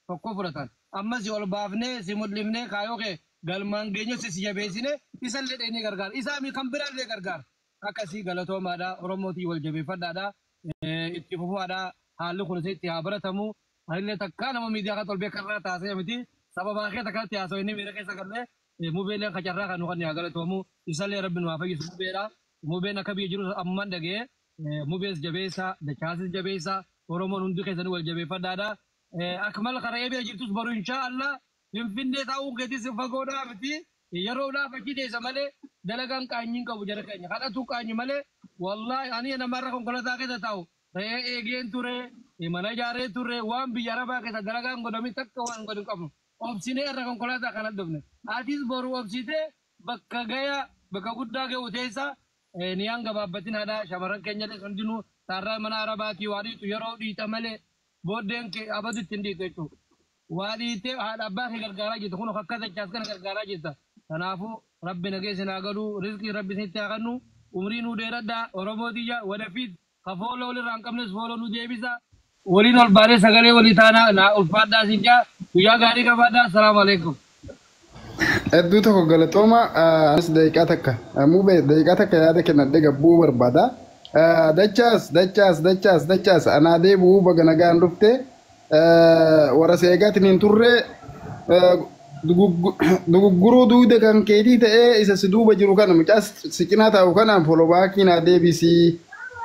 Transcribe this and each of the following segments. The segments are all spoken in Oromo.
tokko fudhatan amma si ol baafnee si mul'ifnee kaayoo kee galmaan geenye si jabeessine isallee dheenii gargaara isaa mi kan biraallee gargaara akkasii galatoomaadha oromootii wal jabeeffadhaadha itti fufuudhaadha haalli kun itti haa baratamu haalli takkaa nama miidiyaa kan tolbee karraa taasee miti sababa kee takkatti haasoo inni miira keessa gallee mubeeleen kacarraa kan nuqanni haa galatoomu isallee rabbi nu haa fayyisu mubeedha mubeen akka biyya jiru amman dhagee mubees jabeessa dachaasis jabeessa oromoon hundi keessanii wal jabeeffadhaadha akmal karee biyya jirtus baru inshaallah finfinnee ta'uu keetis fagoodhaa miti yeroodhaaf achi teessa malee dalagaan qaanyiin qabu jara keenya kadhatu qaanyi malee wallahi ani namarra konkolaataa keessa taa'u ta'ee eegeen ture mana ijaaree ture waan biyya arabaa keessa dalagaan godhame takka waan godhin qabnu obsinee irra konkolaataa kana dhufne atis boru obsitee bakka gaya bakka guddaa ga'u teessa ni hanga baabbatin haadha shamarran keenyallee hundinuu taarraa mana arabaatii waa dhiitu yeroo dhiita malee booddeen kee abadu ittiin dhiitu jechuudha. Waa dhiitee haadha abbaa kee gargaaraa jirtu kun akka dachaas kana gargaaraa jirta. Kanaafuu rabbi nageessa naa galuu rizqii rabbi isinitti haa kennu umrii nuu dheeradhaa Oromoo xiyya wadafiit kafooloo walirraa hin qabnes fooloo nu deebisa. Waliin ol baanee sagalee walii taanaa naa ulfaadhaa siin jaa guyyaa gaarii qabaadhaa. Assalaamu alaikum. Hedduu tokko galatooma anis daqiiqaa takka mubee daqiiqaa takka yaada kennadhee gabbuu barbaada. Dachaas anaa deebi'uu baga nagaan dhufte warra seegaatiin hin turre dugugguruu duude kan keetii ta'ee isa si duuba jiru kana mucaas si cinaa taa'u kanaan folobaakiin naa deebisii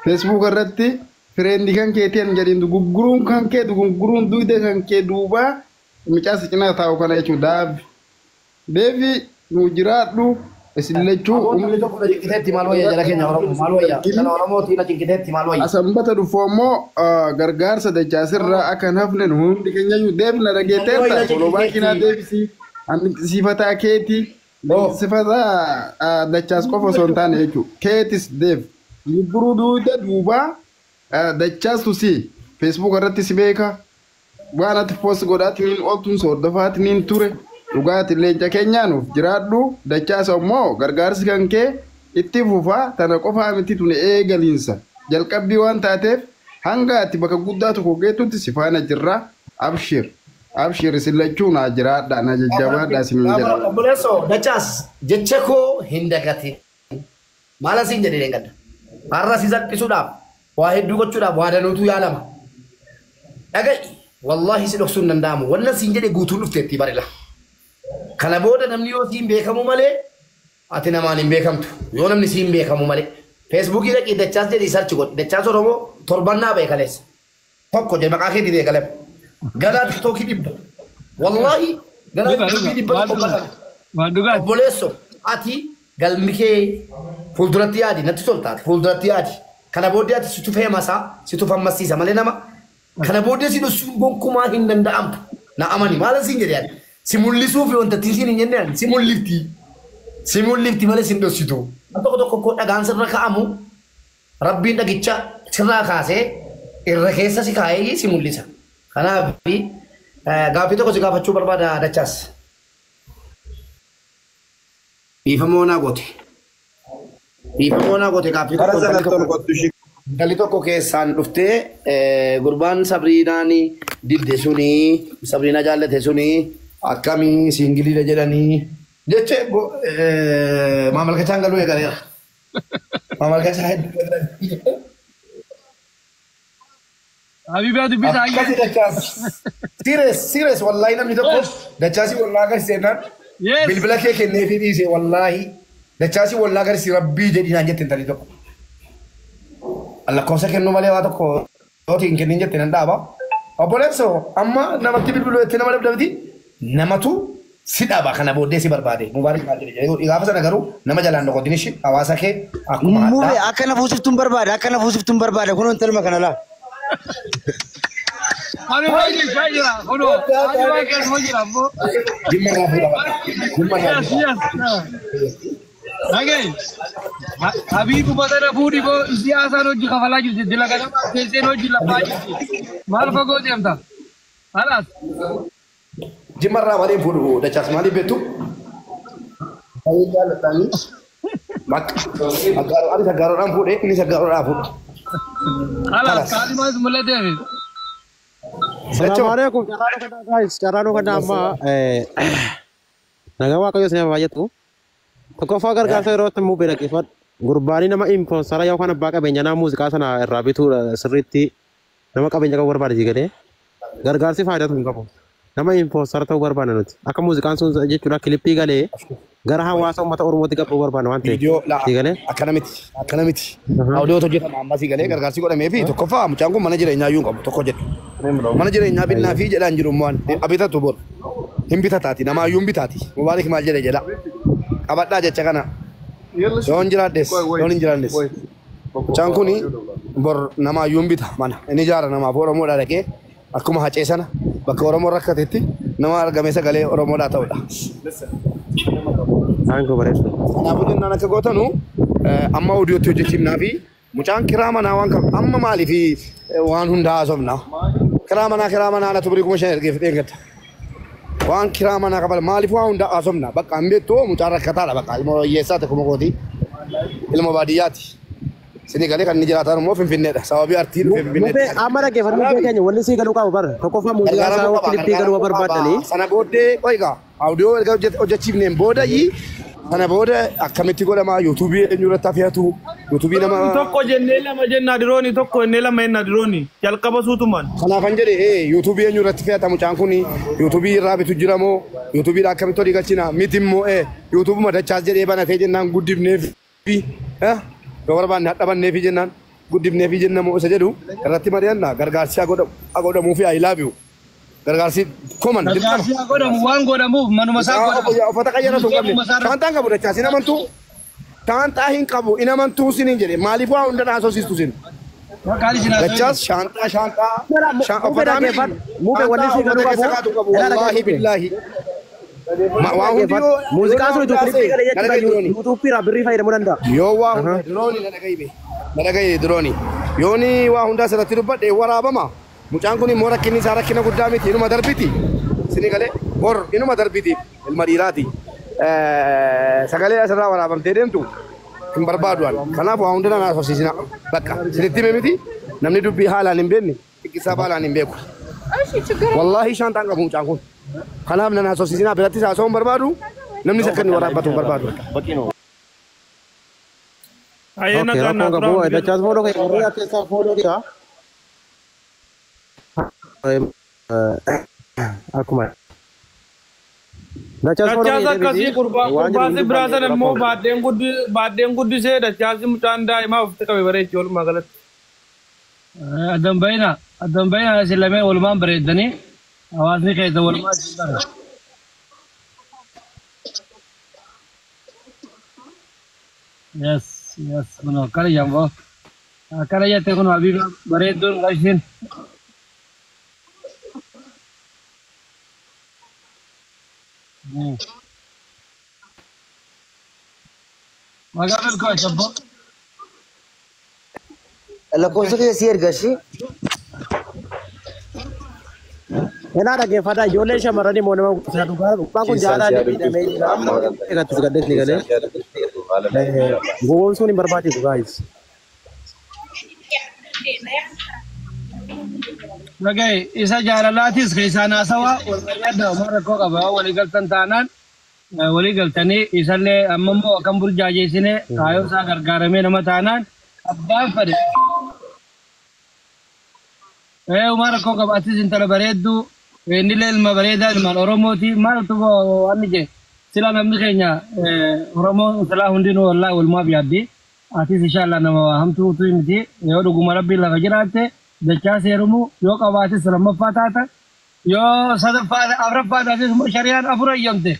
feesbuuk irratti fireendii kan keetii hin jedhin dugugguruun duude kan kee duuba mucaas si cinaa taa'u kana jechuudha. Deebi nu jiraadhu isin lechuu umri tokko cinkiteetti maal wayya jala keenya maal wayya kana oromootiin cinkiteetti maal wayya asambata dhufoo immoo gargaarsa dachaasirraa akka hin hafne hundi keenya iyyuu deebina dhageetteetta kolobaakinaa deebisii sifataa keeti sifataa dachaas qofa osoo hin taane jechuu keetis deeb gurguruu duude duubaa dachaastu si feesbuuk irratti si beeka waan ati poost godhaatiniin ooltuun soordofaatiniin ture dhugaati leenca keenyaanuuf jiraadhu dachaasa immoo gargaarsi kan kee itti fufaa tana qofaa miti tun eegaliinsa jalqabbii waan taateef hanga ati bakka guddaa tokko geettutti si faana jirra abshir isin lachuu naa jiraadha na jajjabaadha isin jedha. Obboleessoo dachaas jecha koo hin dagate maala siin jedhee gadda har'a si salphisuudhaaf waa hedduu gochuudhaaf waa danuutu yaalama dhaga'i wallaahi si dhoksuun danda'amu wannan siin jedhe guutuun dhufteetti barela. Kana booda namni yoo siin beekamu malee ati namaan hin beekamtu yoo namni siin beekamu malee feesbuukii dhaqii dachaas jedhii sarchi godhi dachaas oromoo torbannaa beekaleessa tokko jedhe maqaa keetii beekalem galaa tiktookii dhibba wallaahi galaa tiktookii dhibba obboleesso ati galmi kee fuulduratti yaadi natti toltaati fuulduratti yaadi kana booddee ati situ feemasaa situ fammasiisa malee nama kana booddee si dhossuun gonkumaa hin danda'amtu na amani maala siin jedhe yaadi. Simullisuuf wanta tiisiin hin jennaan simulifti malee sin dhositu tokko tokko dhagaan sirra ka'amu rabbiin dhagicha sirraa kaasee irra keessa si kaa'ee si mul'isa kanaaf gaaffii tokko si gaafachuu barbaada dachaas dhiifamoo naa goote gaaffii galii tokko keessaan dhuftee gurbaan sabriinaan didde suni sabriina jaallate suni akkamii singiliidha jedhanii jecha maamalkachaan galuu eegaleera. Maamalkachaa hedduu Habiibaa dubbisaa akkasi dachaas sirees wallaahi namni tokko dachaasii wallaa agarsiisennaan bilbila kee kenneefii dhiise wallaahi dachaasii wallaa agarsiisi rabbii jedhinaan jette intalli tokko. Lakkoofsa kennuu malee waa tokko yooti hin kennin jette nan dhaaba. Obboleessoo amma namatti bilbiluu jettee nama dabdabdi. Namatu si dhaba kana booddee si barbaade mubaarak gaafa sana garuu nama jalaan dhokotin ishi hawaasa kee akkuma mube akka na fuusiftuun barbaade kun intaluma kana laa Ani wajjin jira kuno ani wajjin hojira mo dimmarraa fuudha Nagay Habibu badana fuudhi bo siyaasaan hojii kafalaa jirti dilagata teesseen hojii lafaa jirti maal fagoo deemta halas Jimmarraa waliin fuudhu dachaas maaliif beektu? Baay'ee jaallatanii ani sagaaroodhaan fuudhee inni sagaaroodhaan fuudha. Halas kaalimaas mul'ateef. Assalamu alaikum. Carrano kada guys. Carrano kada amma naga waaqayyo sinee baay'atu. Tokkoffaa gargaarsa yeroo itti muubee dhaggeeffadhu. Gurbaanii nama impoonsara yookaan abbaa qabeenyaa nama muuziqaa sana irraa bituu sirriitti nama qabeenya qabu barbaade jigalee gargaarsi faayidatu hin qabu. Nama impoonsara ta'uu barbaada nuti. Akka muuziqaan sun jechuudha kilippii galee gara hawaasa uummata Oromootti qabu barbaada waan ta'eef. Jigalee akkana miti. Awudoota hojjetama ammasii galee gargaarsi godhamee fi tokkoffaa mucaan kun mana jireenyaa iyyuu hin qabu tokko jedhu. Mana jireenyaa binnaa fi jedhaan jiru immoo abitatu bor. Hin bitataati nama iyyuu hin bitaati. Mubaarik maal jedhe jedha. Qabadhaa jecha kana. Yoon jiraaddes yoon hin jiraannes. Mucaan kun bor nama iyyuu hin bita mana. Inni ijaara namaaf Oromoodhaa dhaqee akkuma hacee sana bakka Oromoo rakkatetti nama argame sagalee Oromoodhaa ta'udha. Aango bareedu. Kanaafuu jennaan akka gootanu amma oodiyootti hojjechiifnaa fi mucaan kiraa manaa waan qabu amma maaliif waan hundaa haasofna. Kiraa manaa na tubirii kuma shan ergee fidheen gadda. Waan kiraa manaa qabal maaliif waan hundaa haasofna bakka hin beektu mucaan rakkataadha bakka ilma hiyyeessaa tokkuma kooti ilma baadiyyaati. Sini galee kan inni jiraatan immoo Finfinneedha. Sababii artii dhufe Finfinneedha. Mubee amma dhaggeeffadhu mubee keenya wanni sii galuu qabu bara tokkoffaa muuziqaa isaa kilippii galuu barbaadanii. Sana booddee qoyga audiyoo erga hojjechiifneen booda sana booda akkamitti godhama yuutuubii eenyurratti hafeetu yuutuubii nama tokko jennee lama jenna dirooni tokko jennee lama jenna dirooni jalqaba suutumaan. Kanaafan jedhe yuutuubii eenyurratti fe'ata mucaan kun yuutuubii irraa bitu jiramoo yuutuubiidha akkamitti olii galchina miti immoo yuutuubii madachaas jedhee banatee jennaan guddifneef yoo barbaanne hadhabannee fi jennaan guddifnee fi jennamoo isa jedhu irratti mari'anna gargaarsi godhamuu fi I love you. Gargaarsi koman. Gargaarsi godhamu waan godhamuuf manuma isaa godhamu. Uffata qayyaratu hin qabne. Taantaan qabu dachaa sin amantuu. Taantaa hin qabu in amantuu sin hin jedhe maaliif waa hunda naasosiistu sin. Dachaas shaantaa. Uffata mubee wanni sii galuu qabu. Wallaahi billaahi. Waa hundi yoo muuziqaa sun kilippii galee jechuudha yuutuubii irraa birrii fayyadamuu danda'a. Yoo waa hunda diroonii na dhagaye diroonii. Yooni waa hundaa asirratti dubbadhe waraabama. Mucaan kun immoo rakkinni isaa rakkina guddaa miti inuma darbiti. Sini galee bor inuma darbiti ilma dhiiraati. Sagalee asirraa waraabamtee deemtu hin barbaadu'an. Kanaaf waa hunda na haasofsiisina bakka sinitti hime miti namni dubbii haalaan hin beekne xiqqissaa haalaan hin beeku. Wallaahi shaantaan qabu mucaan kun. Kanaaf na haasofsiisina biratti haasa'uu hin barbaadu namni akka inni waraabbatu hin barbaadu. Ayyana Oke, kana rakkoon qabu dachaas fooloo kee warri keessaa fooloo kee akkuma dachaas akkasii kurbaasi biraa sana immoo baaddeen guddisee dachaasi mucaan daa'imaa ofitti qabe bareechi walumaa galatti. Addan bayina isin lameen walumaan bareeddanii hawaasni keessa walumaa isin bara. Yes, kuno akkana jambo. Akkana jette kuno Habiba bareedduun gashin. Maqaa bilkoo jabbo. lakkoofsa kee si ergashi. Enaa dhaggeeffadhaa ijoollee shamarranii moo nama guddisaa dhugaa dhugaa kun jaalala miidhamee jira. Eegatti si gaddeesni galee. Gowwoomsuun hin barbaachisu guys. Dhagaye isa jaalalaatis keessaan haasawaa wal mari'adda waan rakkoo qaba walii galtan taanaan walii galtanii isallee amma immoo akkam burjaajeessine kaayoo isaa gargaaramee nama taanaan abbaan fedhe. Waan rakkoo qaba atis intala bareedduu innillee ilma bareedaa ilmaan Oromooti maaltu waan je sila namni keenya Oromoo silaa hundinuu wallaahi walumaaf yaaddi atis inshallah nama hamtuutu miti yoo dhuguma rabbiin lafa jiraatte dachaa seerumu yoo qabaatis lammaffaa taata yoo sadaffaa afuraffaa taate shari'aan afur ayyamte